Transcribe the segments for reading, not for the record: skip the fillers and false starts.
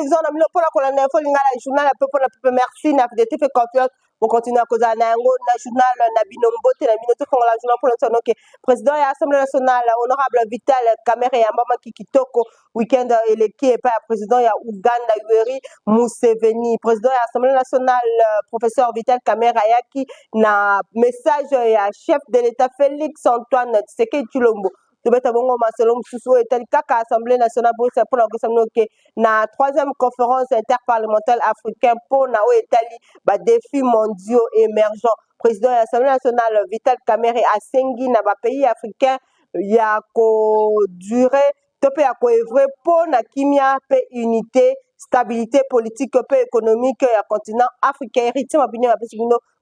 président na mino pour la colonne info lingala journal peu pour la peu merci na fidélité fait confiance pour continuer à causer na yango na journal na binombote na mino to la journal pour le que président de l'Assemblée nationale honorable Vital Kamerhe ya mama kitoko week-end eleki et pas président ya Uganda Yoweri Museveni président de l'Assemblée nationale professeur Vital Kamerhe ayaki na message ya chef de l'État Félix Antoine Tshisekedi Tshilombo tobeta bongo masolo mususu etali kaka Assemblée nationale Bruxelles pour la que na troisième conférence interparlementaire africaine pour na o etali ba défis mondiaux émergents président de l'Assemblée nationale Vital Kamerhe asengi na ba pays africains ya ko durer tope ya ko œuvrer pour na kimia pe unité stabilité politique pe économique ya continent africain rythme opinion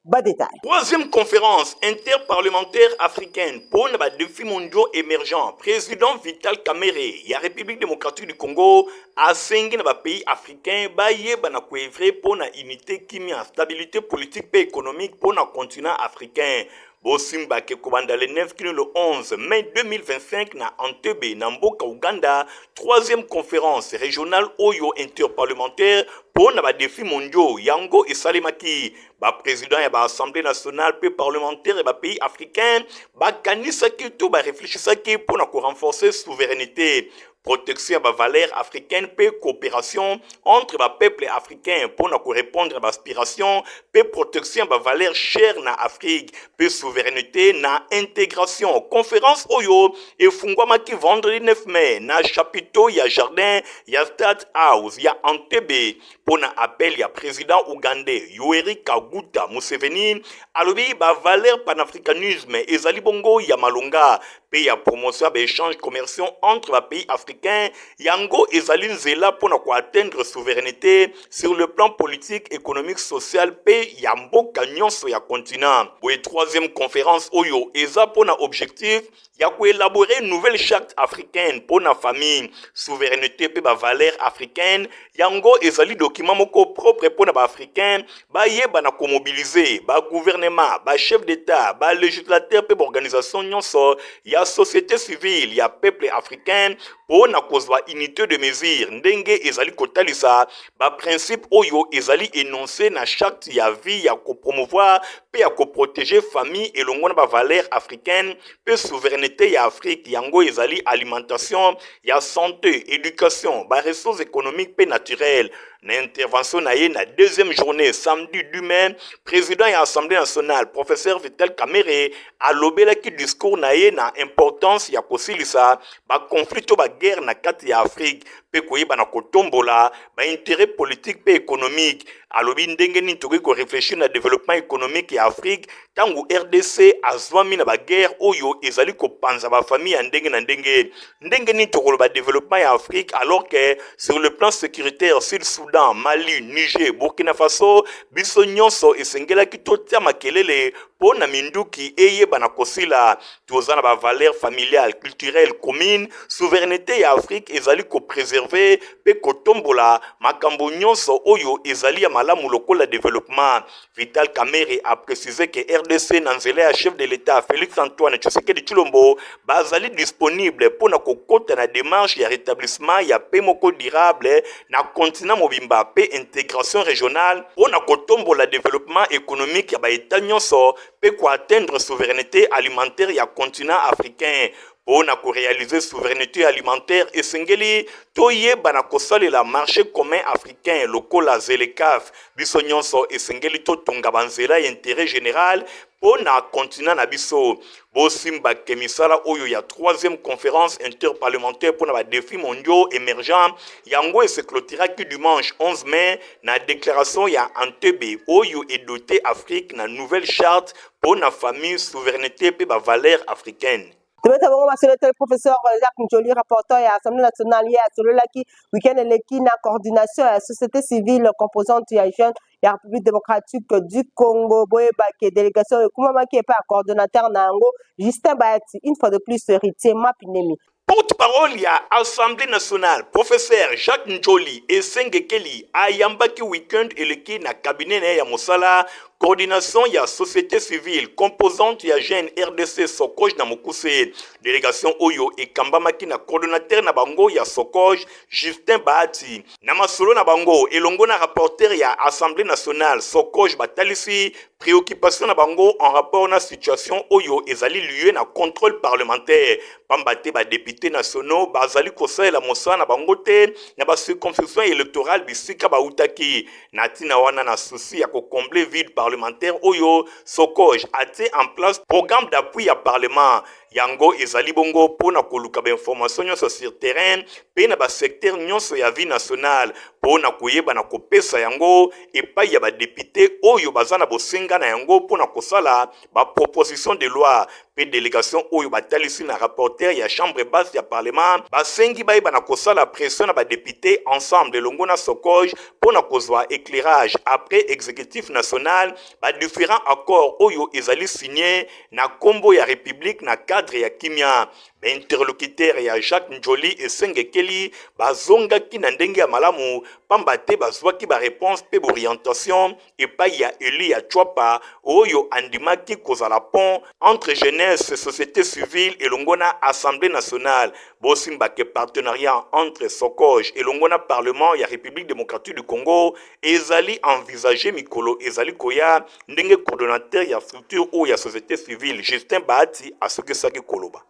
bas détail. Troisième conférence interparlementaire africaine pour les défis mondiaux émergents. Président Vital Kamerhe, la République démocratique du Congo, a sengi na pays africain, ba yeba na koevre pour la unité kimia, stabilité politique et économique pour le continent africain. Bosimba ke kobanda le 9 kilo le 11 mai 2025 na Entebbe na mboka Uganda, troisième conférence régionale oyo interparlementaire pour na ba défis mondiaux yango et salemaki ba président ya ba assemblée nationale pe parlementaire et ba pays africain ba kanisa ki to ba réfléchissa ki pour na ko renforcer souveraineté protection de valeurs africaines et coopération entre les peuples africains pour répondre à l'aspiration et protection de valeurs chères dans l'Afrique et souveraineté dans l'intégration. Conférence Oyo et Fungwama qui vendredi 9 mai dans chapiteau il y a jardin il y a State House il y a Entebbe pour un appel il y a président ougandais Yoweri Kaguta Museveni alobi ba valeur panafricanisme et Zalibongo il y a Malonga pays à promotion d'échanges commerciaux entre les pays africains, Yango et Zaline Zela pour atteindre souveraineté sur le plan politique, économique, social, pays Yambo Kanyon sur le continent. Pour la troisième conférence Oyo, ESA pour objectif, il y a élaborer une nouvelle charte africaine pour la famille, souveraineté et valeurs africaines. Yango et Zali document moko propre pour les africains, ba yeba na ko mobiliser, ba gouvernement, ba chef d'état, ba législateur et organisation nyonso, ya société civile, ya peuple africain pour na kozwa unité de mesure ndenge ezali kotalisa ba principe oyo ezali énoncé na charte ya vie ya ko promouvoir pe ya ko protéger famille et longona ba valeur africaine pe souveraineté ya Afrique yango ezali alimentation ya santé éducation ba ressources économiques pe naturelles. L'intervention na ye na deuxième journée samedi 2 mai président de l'Assemblée nationale professeur Vital Kamerhe a lobela ki discours na ye na importance ya kosilisa ba conflit to ba guerre na kati ya Afrique pe koyeba na kotombola ba intérêt politique pe économique alobi ndenge ni tokoki ko réfléchir na développement économique ya Afrique tangu RDC azwami na ba guerre oyo ezali ko panza ba famille ya ndenge na ndenge ni tokolo ba développement ya Afrique alors que sur le plan sécuritaire Sud-Soudan, Mali, Niger, Burkina Faso biso nyonso esengelaki totia makelele po na minduki eyeba na kosila tozana ba valeur familiale culturelle commune souveraineté ya Afrique ezali ko préserver pe kotombola makambo nyonso oyo ezali ya malamu lokola développement. Vital Kamerhe a précisé que RDC nanzele ya chef de l'État Félix Antoine Tshisekedi Tshilombo bazali disponible pour na kokota na démarche ya rétablissement ya paix moko durable na continent mobimba pe intégration régionale pour na kotombola développement économique ya ba état nyonso pe ko atteindre souveraineté alimentaire ya continent africain. Pour réaliser souveraineté alimentaire et sengeli toye banakosali la marché commun africain lokola zelekaf biso nyonso et sengeli to tonga banzela intérêt général pour na continent na biso bosimba kemisala oyo ya troisième conférence interparlementaire pour na défis mondiaux émergents yango et se clôturera qui dimanche 11 mai na déclaration ya Entebbe oyo et doté Afrique na nouvelle charte pour na famille souveraineté pe ba valeur africaine. Le professeur Jacques Njoli, rapporteur à l'Assemblée nationale, à celui-là qui, week-end, qui na coordination à la société civile composante de la jeune la République démocratique du Congo, Boyeba, qui est délégation, Koumama qui est pas coordonnateur Nango, Justin Bayati, une fois de plus, héritier Mapinemi. Porte-parole ya Assemblée nationale, professeur Jacques Njoli et Sengekeli ayambaki week-end eleki na cabinet ya Mosala coordination ya société civile composante ya jeune RDC Sokoj na Mokuse. Délégation oyo ekambamaki na coordonnateur na bango ya Sokoj Justin Bahati. Na masolo na bango elongo na rapporteur ya Assemblée nationale Sokoj batalisi préoccupation na bango en rapport na situation oyo ezali lieu na contrôle parlementaire. Pambate ba député nationaux bazali kosalela mosala na bango te na ba circonscription électorale bisika ba utaki. Natina wana na souci ya combler vide parlementaire oyo Sokoj a été en place programme d'appui à parlement. Yango ezali bongo pona koluka ba information nyonso sur terrain pe na ba secteur nyonso ya vie nationale pona koyeba na kopesa yango epai ya ba député oyo bazana bosenga na yango pona kosala ba proposition de loi pe délégation oyo batalisi na rapporteur ya chambre basse ya parlement basengi bayeba na kosala pression na ba député ensemble longo na Sokoj pona kozwa éclairage après exécutif national ba différents accords oyo ezali signé na kombo ya république na cadre ya kimia. Interlocuteur ya Jacques Njoli et Sengekeli bazongaki na ndenge ya malamu pambate bazwaki ba réponse pe orientation epai ya Eli ya Chwapa oyo andimaki kozala pont entre jeunesse et société civile et longona Assemblée nationale. Bosimbake partenariat entre Sokoj et longona Parlement ya République démocratique du Congo ezali envisagé mikolo ezali koya ndenge coordonnateur ya structure ou ya société civile Justin Bahati asokesaki koloba.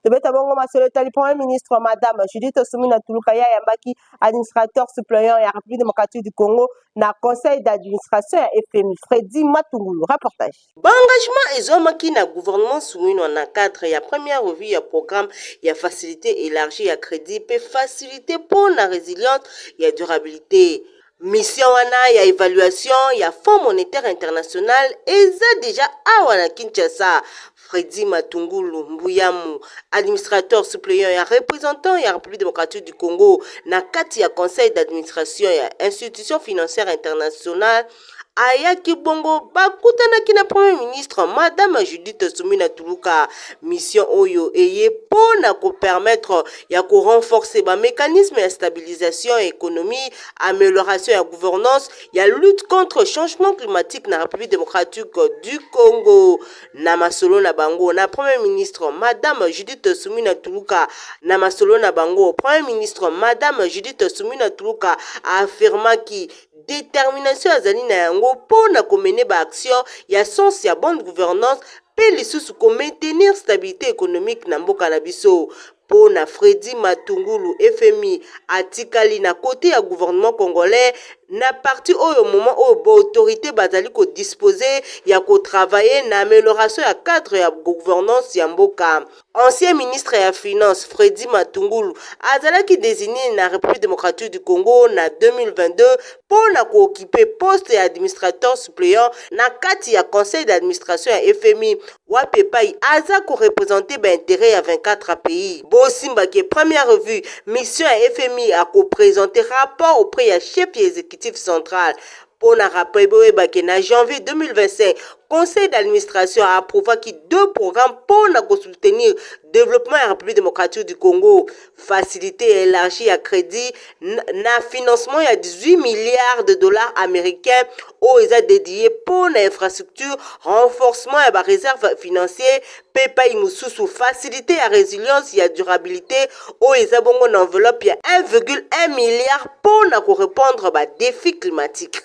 Tebeta bongo masolo tali Premier ministre Madame Judith Suminwa Tuluka yambaki administrateur suppléant ya République démocratique du Congo na conseil d'administration ya FMI. Freddy Matungulu, reportage. Engagement ezomaki na gouvernement Suminwa na cadre ya première revue ya programme ya facilité élargie ya crédit pe facilité pour la résilience ya durabilité. Mission wana ya évaluation ya Fonds monétaire international eza déjà awa na Kinshasa. Freddy Matungulu Mbuyamu, administrateur suppléant et représentant ya République démocratique du Congo na kati ya conseil d'administration ya institution financière internationale ayaki bongo bakutanaki na premier ministre Madame Judith Suminwa Tuluka. Mission oyo eye pona ko permettre ya ko renforcer ba mécanisme ya stabilisation économie, amélioration ya gouvernance, ya lutte contre changement climatique na République démocratique du Congo. Na masolo na bango na premier ministre Madame Judith Suminwa Tuluka na masolo na bango premier ministre Madame Judith Suminwa Tuluka affirma ki détermination azali na yango pona komene ba action ya sens ya bonne gouvernance pe lisusu ko maintenir stabilité économique na mboka na biso. Pona Freddy Matungulu FMI atikali na côté ya gouvernement congolais na parti oyo moment oyo autorité bazali ko disposer ya ko travailler na amélioration ya cadre ya gouvernance ya mboka. Ancien ministre ya finance Freddy Matungulu azalaki désigné na République démocratique du Congo na 2022 pona ko occuper poste ya administrateur suppléant na kati ya conseil d'administration ya FMI wapepai aza ko représenter ba intérêt ya 24 pays. Bosimba qui première revue mission à FMI a co-présenté rapport auprès ya chef exécutif central. Pour na rappel en janvier 2025, conseil d'administration a approuvé deux programmes pour soutenir le développement de la République démocratique du Congo, faciliter et élargir à crédit na financement à 18 milliards de dollars américains où ils ont dédié pour l'infrastructure, renforcement et la réserve financière, PayPal sous faciliter la résilience et la durabilité où ils ont une enveloppe de 1,1 milliard pour répondre aux défis climatiques.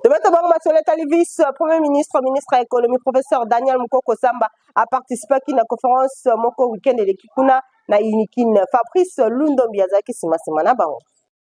Le Premier ministre, ministre de l'économie, professeur Daniel Mukoko Samba, a participé à la conférence Moko Weekend de l'Ekikuna na Inikin. Fabrice Lundombi Azaki Simasimana Bango.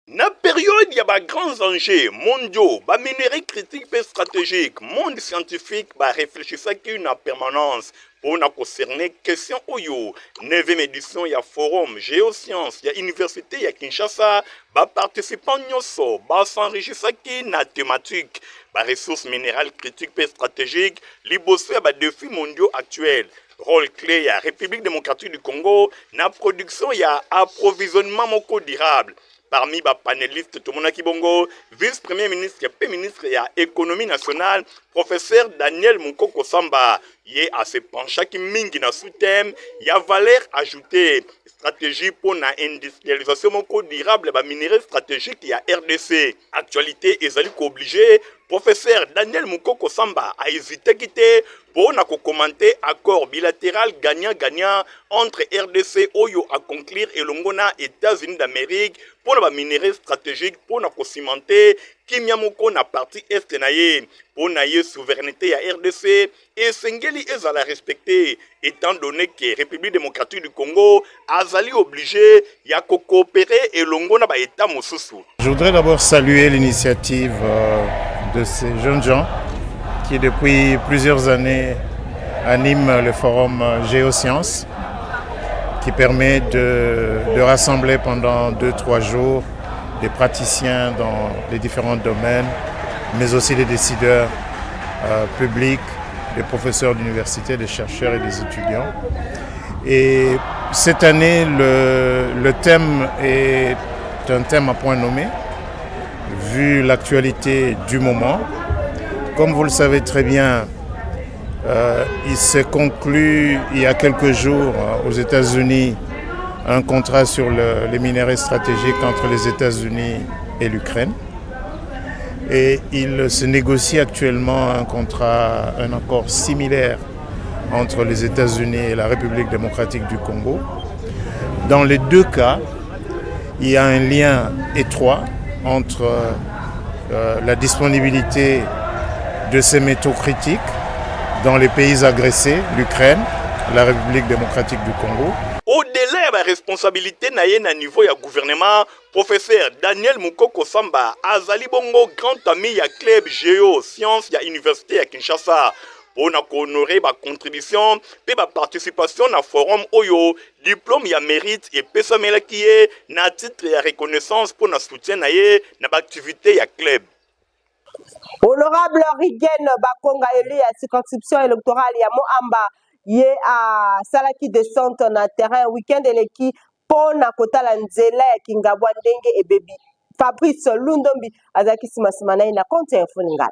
Na période, il y a des grands enjeux mondiaux, ba minerais critiques et stratégiques, monde scientifique, ba réfléchir ça qui en permanence. Pour concerner question oyo 9e édition ya forum géosciences ya université ya Kinshasa ba participants nyoso ba s'enrichir qui na thématique ba ressources minérales critiques et stratégiques liboso ba défis mondiaux actuels rôle clé ya République démocratique du Congo na production ya approvisionnement moko durable. Parmi les panélistes, Tomonaki Bongo, vice-premier ministre et ministre de l'économie nationale, professeur Daniel Mukoko Samba yé a se pencha ki mingi na sous-thème ya valeur ajoutée stratégie pour la industrialisation moko durable ba minerais stratégique ya RDC. Actualité ezali ko obligé professeur Daniel Mukoko Samba a hésité quitter pour na commenter accord bilatéral gagnant-gagnant entre RDC Oyo à conclure et Longona États-Unis d'Amérique pour la minerais stratégique pour na cimenter kimia moko na partie est na ye pour na ye souveraineté ya RDC et sengeli ezala respecté étant donné que République démocratique du Congo azali obligé ya coopérer et Longona ba état mosusu. Je voudrais d'abord saluer l'initiative de ces jeunes gens qui depuis plusieurs années animent le forum Géosciences qui permet de rassembler pendant 2-3 jours des praticiens dans les différents domaines, mais aussi des décideurs publics, des professeurs d'université, des chercheurs et des étudiants. Et cette année, le thème est un thème à point nommé, vu l'actualité du moment. Comme vous le savez très bien, il s'est conclu il y a quelques jours aux États-Unis un contrat sur les minéraux stratégiques entre les États-Unis et l'Ukraine. Et il se négocie actuellement un accord similaire entre les États-Unis et la République démocratique du Congo. Dans les deux cas, il y a un lien étroit entre la disponibilité de ces métaux critiques dans les pays agressés, l'Ukraine, la République démocratique du Congo. Au-delà de la responsabilité na niveau du gouvernement, professeur Daniel Mukoko Samba azali bongo grand ami ya club Géosciences ya Université ya Kinshasa. On a honoré ma contribution et ma participation au forum Oyo, diplôme ya mérite et pesa qui est na titre ya reconnaissance pour na soutien na activité ya club. Honorable Rigen Bakonga élu à circonscription électorale ya Moamba yé à salaki descente na terrain week-end eleki pona kotala nzela ya Kingabwa ndenge et baby Fabrice Lundombi azaki simasimana na compte info ngala.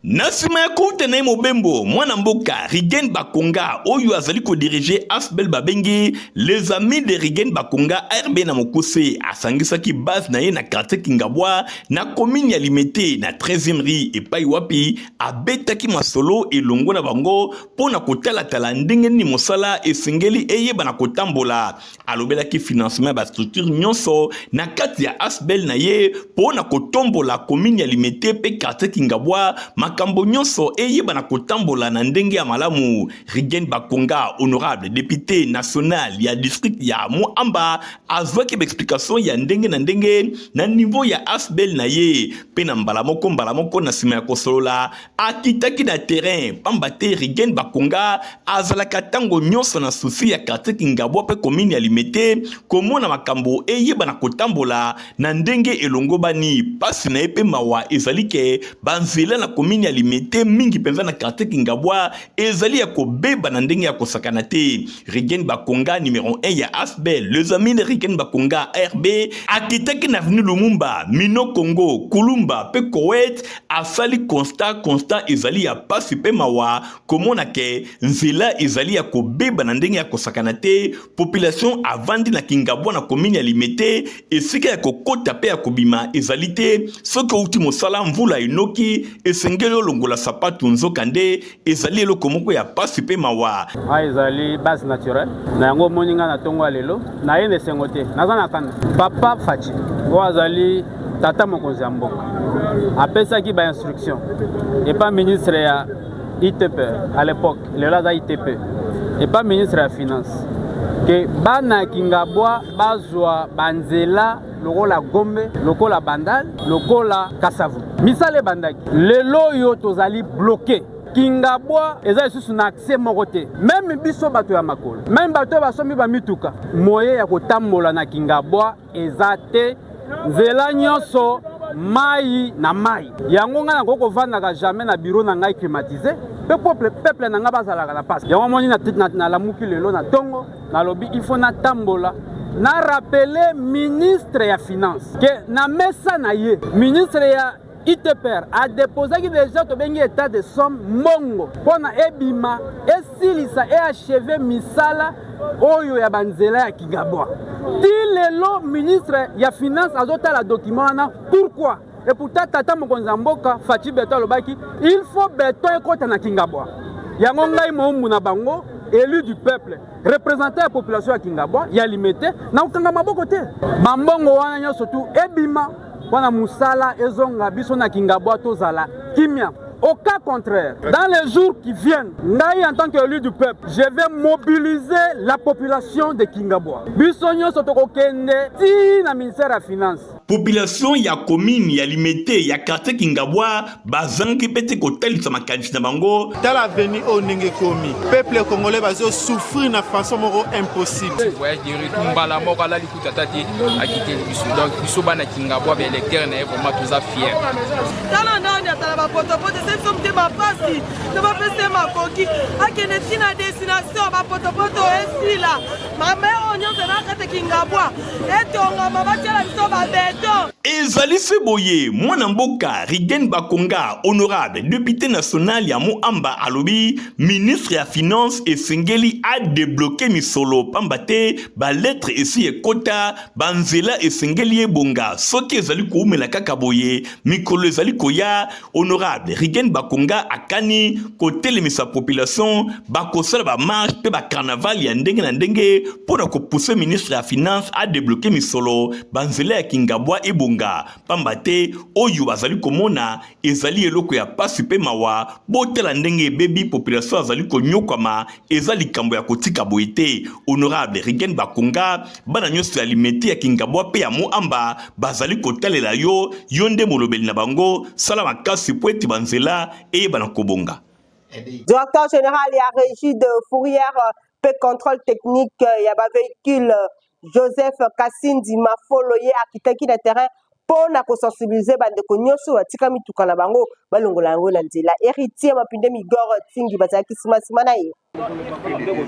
Nasima ya koute na mobembo mwana mboka Rigen Bakonga oyo azali ko diriger Asbel Babengi les amis de Rigen Bakonga RB na mokose asangisaki base na ye na quartier Kingabwa na commune ya Limete na 13e rue epai wapi abetaki masolo elongo na bango pona kotala tala ndenge ni mosala esengeli eyeba na kotambola alobelaki financement ba structure nyonso na kati ya Asbel na ye pona kotombola commune ya Limete pe quartier Kingabwa makambo nyonso eyeba na kotambola na ndenge ya malamu. Rigen Bakonga honorable député national ya district ya Moamba azwaki explication ya ndenge na niveau ya Asbel na ye pe na mbala moko na sima ya kosolola akitaki na terrain pambate Rigen Bakonga azalaka tango nyonso na souci ya quartier Kingabwa pe commune ya Limete komona makambo eyeba na kotambola na ndenge elongo bani pasi na epe mawa ezalike banzela na commune ya Limete mingi penza na quartier Kingabwa ezali ya kobeba na ndenge ya kosakana te. Rigen Bakonga numéro 1 ya Asbel les amis de Rigen Bakonga RB akitaki na avenue Lumumba Mino Congo Kulumba pe Koweït asali constat ezali ya pasi pe mawa komona ke nzela ezali ya kobeba na ndenge ya kosakana te. Population avandi na Kingabwa na commune ya Limete esika ya kokota pe ya kobima ezali te soko uti mosala mvula inoki esengeli olongola sapatu nzokande ezali eloko moko ya pasi pe mawa ezali base naturelle na yango moninga na tongo lelo na yene sengote naza na kanda papa Fachi o azali tata mokonzi ya mboka apesaki ba instruction et pas ministre ya ITP à l'époque lelo aza ITP et pas ministre ya finance que bana Kingabwa bazwa banzela lokola Gombe, lokola Bandal, lokola Kasavu. Misale bandaki. Lelo yo tozali bloqué. Kingabwa eza isusu na accès mokote. Même biso bato ya makolo. Même bato basomi ba mituka. Moye ya kotambola na Kingabwa eza te nzela nyonso mai na mai. Yango nga na koko vandaka jamais na bureau na ngai climatisé. Peuple na nga bazalaka na passe. Yango moni na lamuki lelo na tongo na lobi il faut na tambola. Na rappelé ministre ya finance que na mesa na ye ministre ya ITPR a déposé déjà un état de somme mongo pour ebima et silisa et achever misala oyo ya banzela ya Kingabwa. Tilelo ministre ya finance azota la document na pourquoi et pourtant tata mokonza mboka Fachi Beto lobaki il faut beto ekota na Kingabwa. Yango ngai mo na bango élu du peuple, représentant la population à Kingabwa, il y a limité, na ukanga maboko te. Bambongo wana nyo surtout ebima wana musala ezonga biso na Kingabwa tozala kimia. Au cas contraire, dans les jours qui viennent, ngai en tant qu'élu du peuple, je vais mobiliser la population de Kingabwa. Biso nyo sotoko kende ti na ministère de la finance. Population ya commune ya limité ya quartier Kingabwa bazangi pete kotalisa makanisi na bango tala veni o ninge komi peuple congolais bazo souffrir na façon moko impossible voyage de retour mbala moko ala likuta tati akite biso donc biso bana Kingabwa be électeur na vraiment tous a fier tala ndani atala ba poto c'est somme de ma pasi de ma pese ma koki akene tina destination ba poto esi la ma mère onyo na kate Kingabwa etonga mama tala biso ba Ezali Seboye, mwana mboka Rigen Bakonga, honorable député national ya Amba alobi, ministre ya finance et Sengeli a débloqué misolo pambate, ba lettre esi e kota, banzela et Sengeli e bonga, soki ezali koumela kakaboye, mikolo ezali koya, honorable Rigen Bakonga akani, kote lemisa population, bakosala ba marche, pe ba carnaval ya ndenge na ndenge, pour ko pousser ministre ya finance a débloqué misolo, banzela ya Kingabwa ebonga pambate oyo bazali komona ezali eloko ya pasi pe mawa botela ndenge bebi population azali konyokwama ezali kambo ya kotika boite honorable Rigen Bakonga bana nyonso ya limete ya Kingabwa pe ya Amba bazali kotalela yo yonde molobeli na bango sala makasi po ete banzela eyebana kobonga. Directeur général ya régie de Fourrière pe contrôle technique ya ba véhicule Joseph Kassindi Mafolo ye akitaki na terrain pour na sensibiliser bande ko nyoso atika mituka na bango balongola yango na nzela héritier mapinde migoro tingi bazaki sima na ye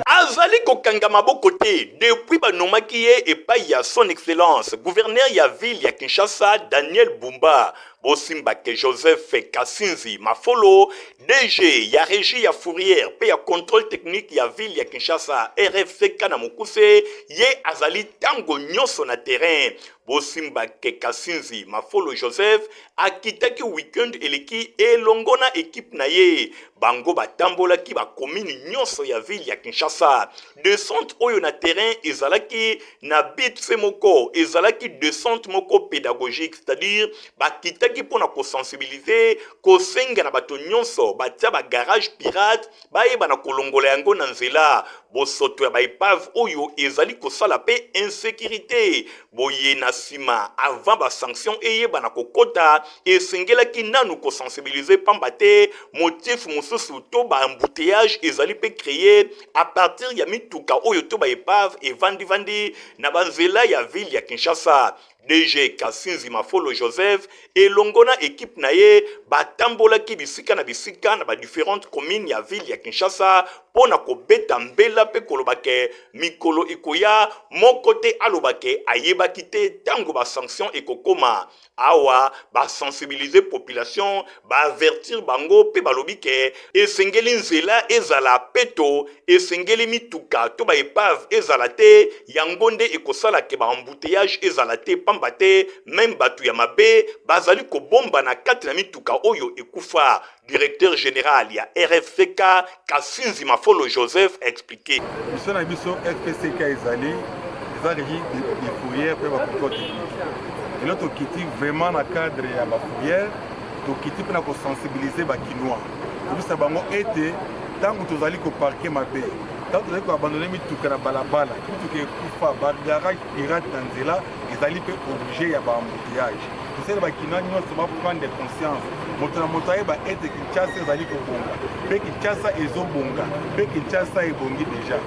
azali kokanga maboko te depuis banomaki ye epai ya son excellence gouverneur ya ville ya Kinshasa Daniel Bumba Bosimbake Joseph Kassinzi Mafolo DG ya régie ya Fourrière pe ya contrôle technique ya ville ya Kinshasa RFCK na Mokuse ye azali tango nyonso na terrain Bosimbake Kassinzi Mafolo Joseph akitaki weekend eleki elongona équipe na ye bango batambolaki ba commune nyonso ya ville ya Kinshasa descente oyo na terrain ezalaki na bit femoko ezalaki descente moko pédagogique c'est-à-dire bakitaki pona ko sensibiliser ko senga na bato nyonso batia ba garage pirate bayeba na kolongola yango na nzela bosoto ya baipave oyo ezali kosala pe insécurité boye na sima avant ba sanction eyeba na kokota esengelaki nanu ko sensibiliser pambate motif mosusu to ba embouteillage ezali pe créé à partir ya mituka oyo to baipave et vandi na banzela ya ville ya Kinshasa. DG Kassinzi Mafolo Joseph et longona équipe naye batambolaki bisika na ba différentes communes ya ville ya Kinshasa pona ko beta mbela pe kolobake mikolo ikoya mon côté alobake ayebaki te tango ba sanction ekokoma awa ba sensibiliser population ba avertir bango pe balobike esengeli nzela ezala peto esengeli mituka to ba epave ezala te yangonde ekosala ke ba embouteillage ezala te pambate même batu ya mabe bazali ko bomba na kati na mituka oyo ekufa. Directeur général ya RFCK Kassinzi Mafolo Joseph expliqué. Mission na mission RFCK ezali régie de Fourrière pe ba contrôle technique. Et notre objectif vraiment na cadre ya ba Fourrière to kiti pe na ko sensibiliser ba kinois. Tout bango été tango tozali ko parquer mabe. Tango tozali ko abandonner mituka na balabala. Mituka ekufa ba garage pirate na nzela ezali pe obligé ya ba embouteillage. Tous ba kinois nyonso ba prendre conscience. Motonamotaye ba ete Kinshasa ezali kobonga pe Kinshasa ezobonga pe Kinshasa ebongi déjà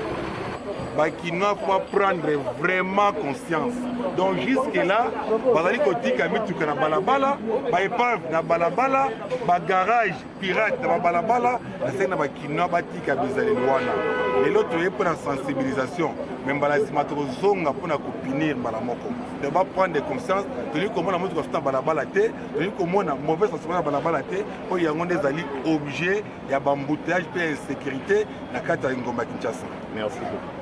bakinois faut prendre vraiment conscience donc jusque là bazali kotika mituka na balabala ba epave na balabala ba garage pirate na balabala na sena bakinois batika bizali wana lelo toye pour la sensibilisation même balazima tozonga pour na kopinir mbala moko bato va prendre des consciences toli komona moto kofuta balabala te toli komona mauvaise sensation balabala te po yango nde ezali objet ya bambouteillage pe insécurité na kati ya ngomba Kinshasa. Merci beaucoup.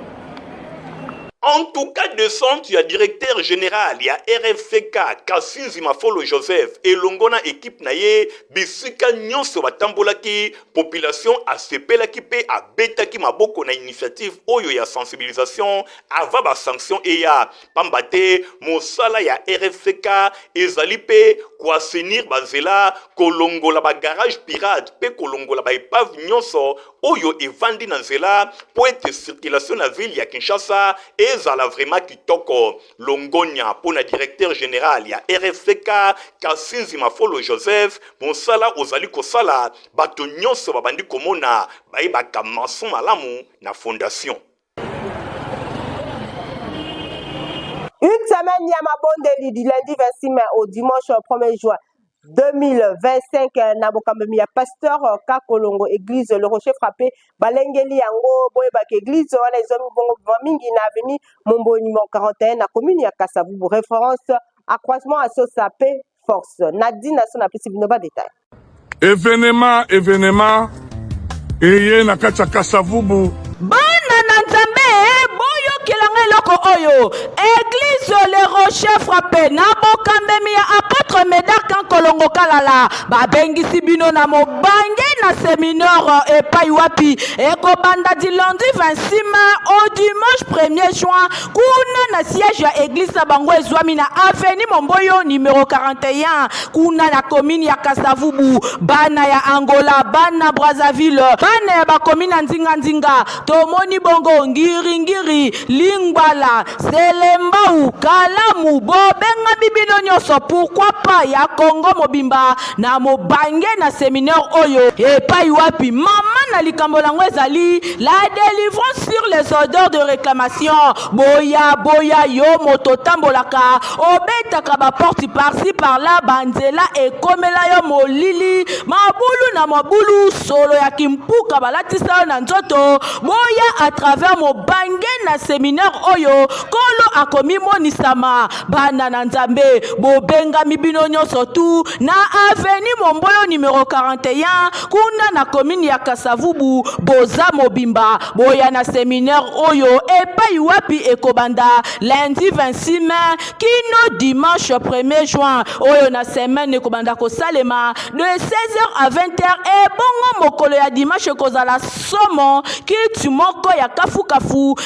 En tout cas de son, il y a directeur général, il y a RFCK, Kassinzi Mafolo Joseph, et Longona équipe naye, Bisika Nyonso Batambolaki, population a sepelaki pe a betaki maboko na initiative oyo ya sensibilisation, avant ba sanction et ya pambate, mosala ya RFCK, ezali pe kwa senir bazela, kolongola ba garage pirate, pe kolongola ba epave nyonso, oyo evandi na nzela, po ete circulation na ville ya Kinshasa, ezala vraiment kitoko. Longonia pona directeur général ya RFCK Kassinzi Mafolo Joseph monsala ozali kosala bato nyonso babandi komona bayebaka mason malamu na fondation. Une semaine Yamabondeli du lundi 26 mai au dimanche 1er juin 2025 na bokambemi ya pasteur Kakolongo église le rocher frappé balengeli yango boyeba ke église wana ezomi bongo mingi na avenue Mombo numéro 41 na commune ya Kasavubu référence accroissement à Sosape force Nadine na son apesi binoba détail événement eye na kati ya Kasavubu bana na nzambe boyo kilanga eloko oyo église le rocher frappé na bokambemi ya apôtre Médard Kolongo Kalala babengisi bino na mobange na séminaire epai wapi ekobanda di lundi 26 mai au dimanche 1er juin kuna na siège ya église na bango ezwami na avenue Momboyo numéro 41 kuna na commune ya Kasavubu bana ya Angola bana Brazzaville bana ya bakomina nzinga tomoni bongo ngiri lingwala selembau kalamu bobenga bibino nyonso pourquoi pas ya Congo mobimba na mobange na séminaire oyo epai wapi mama na likambo lango ezali la délivrance sur les odeurs de réclamation boya yo moto tambolaka obetaka ba porte par-ci par-là banzela ekomela yo molili mabulu na mabulu solo ya kimpuka balatisa na nzoto boya à travers mobange na séminaire oyo kolo akomi monisama bana na nzambe bobenga mibino nyonso tu na avenue Momboyo numéro 41 kuna na commune ya Kasavubu boza mobimba boya na séminaire oyo epai wapi ekobanda lundi 26 mai kino dimanche 1er juin oyo na semaine ekobanda kosalema de 16h à 20h e bongo mokolo ya dimanche kozala somo kitu moko ya kafu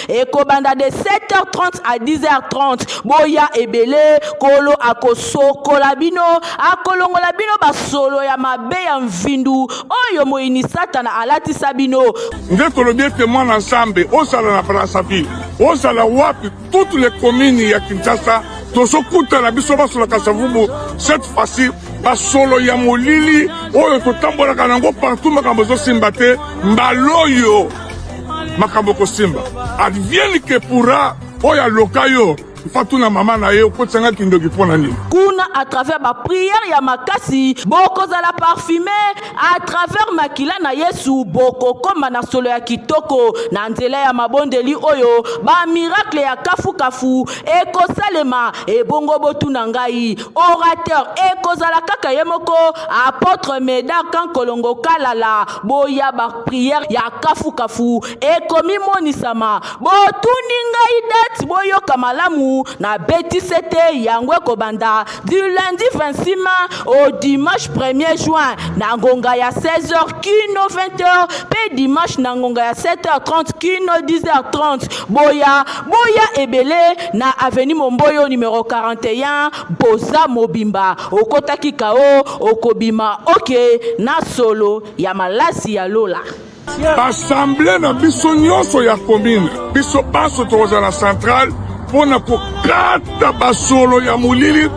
ekobanda de 7h30 à 10h30 boya ebele kolo akosokola bino akolongola bino basolo ya mabe ya mvindu oyo moyini satana alatisa bino nde tolobi ete mwana nsambe osala na Brazzaville osala wapi toutes les communes ya Kinshasa tosokutana biso basolo Kasavubu cette fois-ci basolo ya molili oyo totambolaka nango partout makambo ezosimba te mbaloyo makambo kosimba advienne que pourra oya lokayo fatuna mama na ye okotanga kindoki pona nini kuna à travers ba prière ya makasi boko za la parfumé à travers makila na Yesu boko koma na solo ya kitoko na nzela ya mabondeli oyo ba miracle ya kafu ekosalema ebongo botuna ngai orateur ekozala kaka ye moko apôtre Médard Kolongo Kalala boya ba prière ya kafu ekomi monisama botuni ngai date boyo kamalamu na beti sete yangwe kobanda du lundi 26 mai au dimanche 1er juin na ngonga ya 16h kino 20h pe dimanche na ngonga ya 7h30 kino 10h30 boya ebele na avenue Momboyo numéro 41 boza mobimba okotaki kao okobima na solo ya malasi ya lola assemblée na biso nyonso ya commune biso baso tokozala centrale pona kokata basolo ya molili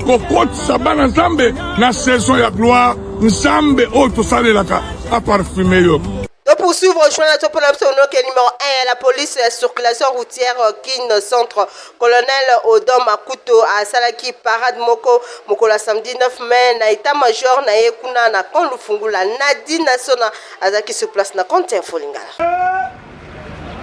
kokotisa bana nzambe na saison ya gloire nzambe oyo tosalelaka aparfume yo. De poursuivre, rejoindre notre numéro 1, la police et la circulation routière Kin Centre, colonel Odom Makuto à Salaki Parade Moko la samedi 9 mai, na état-major na Ekuna na Konlufungula, Nadine Nasona, Azaki sur place na Konte Infolingala.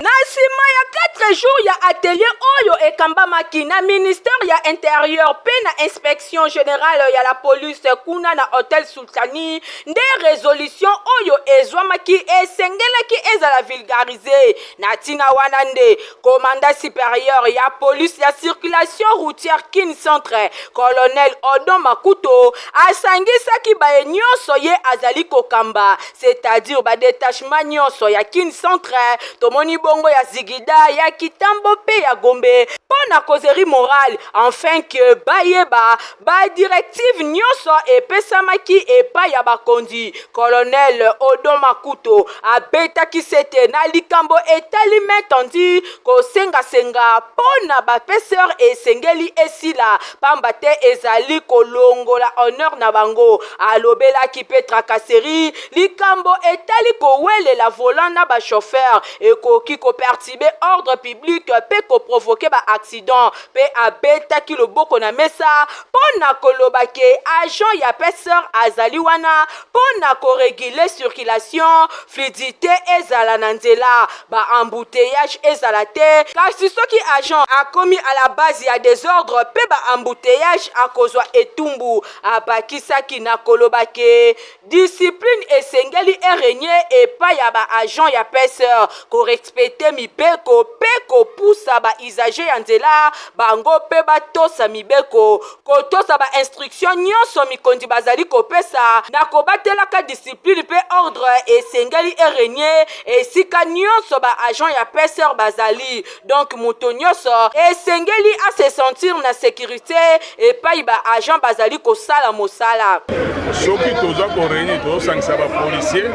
Na nsima ya 4 jours ya atelier oyo ekambamaki na ministère ya intérieur pe na inspection générale ya la police kuna na hôtel Sultani nde résolution oyo ezwamaki esengelaki ezala vulgarisé na tina wana nde commandant supérieur ya police ya circulation routière Kin Centre colonel Odon Makuto asangisaki baye nyonso ye azali kokamba, c'est-à-dire ba détachement nyonso ya Kin Centre tomoni bongo ya Zigida ya Kitambo pe ya Gombe pona causerie morale enfin que bayeba ba directive nyonso epesamaki epa ya bakondi. Colonel Odon Makuto abetaki sete na likambo etali metendi kosenga pona bapeseur esengeli esila pamba te ezali kolongola honneur na bango. Alobelaki pe tracasserie likambo etali kowelela volant na ba chauffeur ekoki ko perturber ordre public pe ko provoquer ba accident pe abetaki loboko na mesa pona kolobake agent ya peseur azali wana pona ko réguler circulation fluidité ezala na nzela ba embouteillage ezala te kasi soki agent akomi à la base ya désordre pe ba embouteillage akozwa etumbu abakisaki na kolobake discipline esengeli erenye epa ya ba agent ya peseur ko respecter mibeko pe ko poussa ba usager ya nzela bango pe batosa mibeko kotosa ba instruction nyonso mikondi bazali kopesa na kobatelaka discipline pe ordre esengeli erenye esika nyonso ba agent ya peseur bazali donc moto nyonso esengeli a se sentir na sécurité epai ba agent bazali kosala mosala soki toza koreunir tozosangisa bapolisier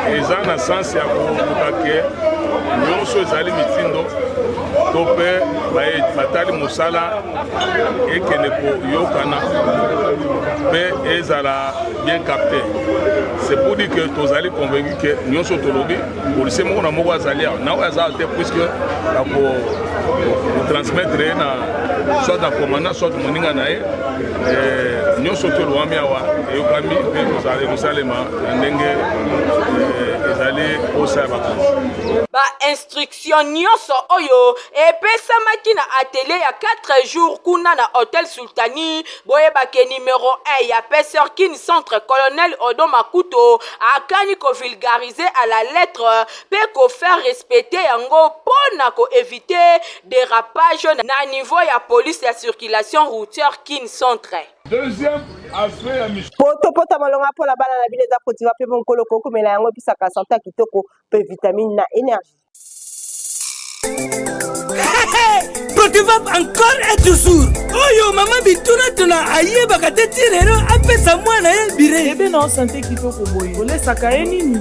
eza na sanse ya koluka ke nyonso ezali mitindo to mpe batali mosala ekende koyokana mpe ezala bien capté. C'est pour dire que tozali convaincu que nyonso tolobi policier moko na moko azali awa na oyo azala te puisque bakotransmettre na soit na commandant soit moninga na ye nyonso tolowami awa eyokami mpe tozali kosalema na ndenge ezali posa ya bakonzi ba instruction nyonso oyo epesamaki na atelier ya 4 jours kuna na hôtel Sultani boyebake numéro 1 ya peseur Kin Centre colonel Odon Makuto akani ko vulgariser à la lettre pe ko faire respecter yango pona ko éviter dérapage na niveau ya police ya circulation routière Kin Centre. Deuxième aspect ya mission poto malonga pola bana na bile za kotiva pe bonkolo koko mela yango pisaka santé kitoko pe vitamine na énergie. Protivap encore et toujours. Oyo mama bituna tuna ayeba kateti lero apesa mwana ye bire. Ebe na santé kitoko boye. Olesaka ye nini?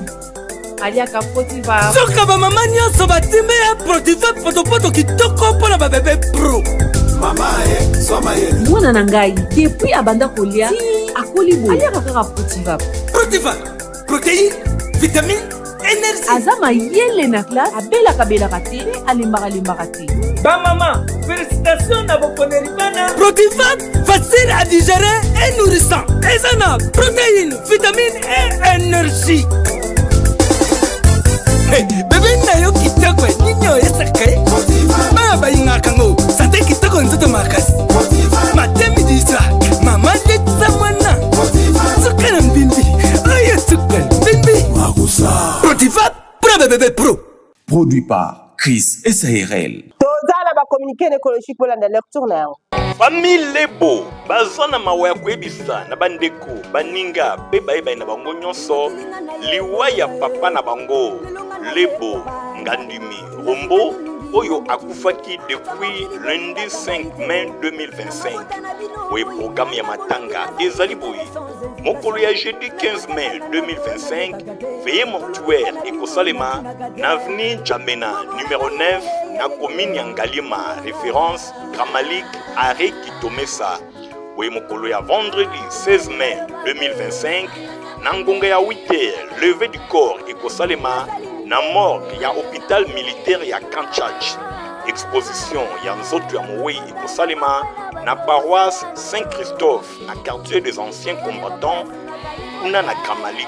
Aliaka Protivap. Soka ba mama nyonso batimbe ya Protivap poto kitoko pona ba bébé pro. Mama soma ye. Mwana na ngai depuis abanda kolia akoli boye. Aliaka kaka Protivap. Protivap. Protéine, vitamine, énergie. Azama yele na classe abelaka te alimbaka te. Ba maman, félicitations na bokoneri bana. Protivap, facile à digérer et nourrissant. Ezana, protéines, vitamines et énergie. Hey, bébé na yo kitoko ninyo esaka. Ba ba inga kango, santé kitoko nzoto makasi. Matemi disa, mama letsa mwana. Sukana mbimbi, oye sukana mbimbi. Protivap, pro bébé pro. Produit par Chris SARL. Tozala ba communiquer écologique pour la lecture na yango. Famille Lebo baza na mawa ya koyebisa na bandeko baninga pe bayeba na bango nyonso liwa ya papa na bango Lebo Ngandimi Rombo oyo akufaki depuis lundi 5 mai 2025. Oye programme ya matanga ezali boye mokolo ya jeudi 15 mai 2025 veillée mortuaire ekosalema na avenue Jamena numéro 9 na commune ya Ngalima référence Gramalik Arrêt Kitomesa. Oye mokolo ya vendredi 16 mai 2025 na ngonga ya 8h levée du corps ekosalema na morgue ya hôpital militaire ya Kanchach. Exposition ya nzoto ya Mowei ekosalema na paroisse Saint-Christophe na quartier des anciens combattants kuna na Gramalik.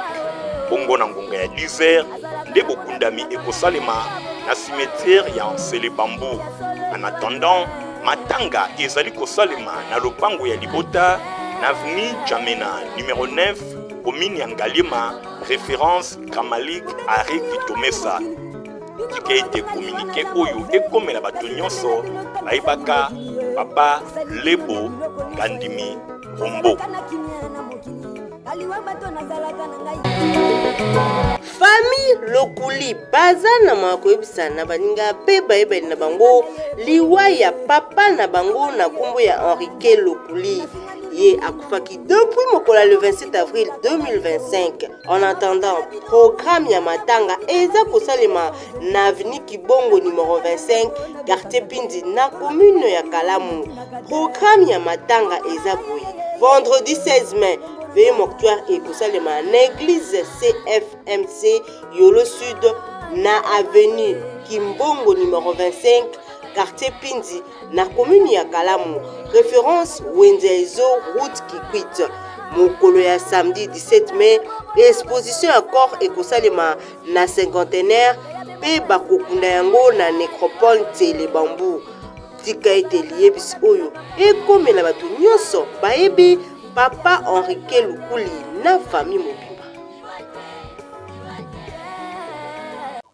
Bongo na ngonga ya 10h nde bokundami ekosalema na cimetière ya Nsele Bambou. En attendant, matanga ezali kosalema na lopango ya Libota na avenue Jamena numéro 9 commune ya Ngalema, référence Kramalik Ari Kitomesa. Qui a été communiqué oyo ekomela bato nyonso bayibaka Papa Lebo Gandimi Rombo. Famille Lokuli baza na makoyebisa na baninga pe bayebeli na bango liwa ya papa na bango na kombo ya Henrique Lokuli. Ye akufaki depuis mokola le 27 avril 2025. En attendant, programme ya matanga eza kosalema na avenue Kibongo numéro 25, quartier Pindi na commune ya Kalamu. Programme ya matanga eza boye. Vendredi 16 mai, veille mortuaire et kosalema na église CFMC Yolo Sud na avenue Kimbongo numéro 25, quartier Pindi na commune ya Kalamu. Référence Wenzezo route Kikwit. Mokolo ya samedi 17 mai, exposition à corps et kosalema na cinquantenaire pe bakokunda yango na nécropole Nsele Bambou. Tika ete lié bis oyo ekomela bato nyonso bayebi papa Henrique Lokuli na famille mobimba.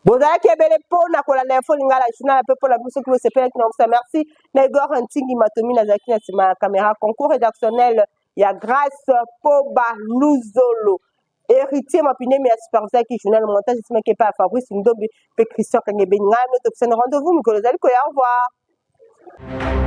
Bozalaki ebele mpona kolanda info lingala journal pe mpona biso ki bosepelaki na kosa merci na Igor Ntingi Matomi nazalaki na nsima ya caméra concours rédactionnel ya Grâce Poba Luzolo héritier mapinemi ya superviseur ki journal montage esimaki epai ya Fabrice Ndombi pe Christian Kangebeni ngai noto pisani rendez-vous mikolo ezali koya au revoir.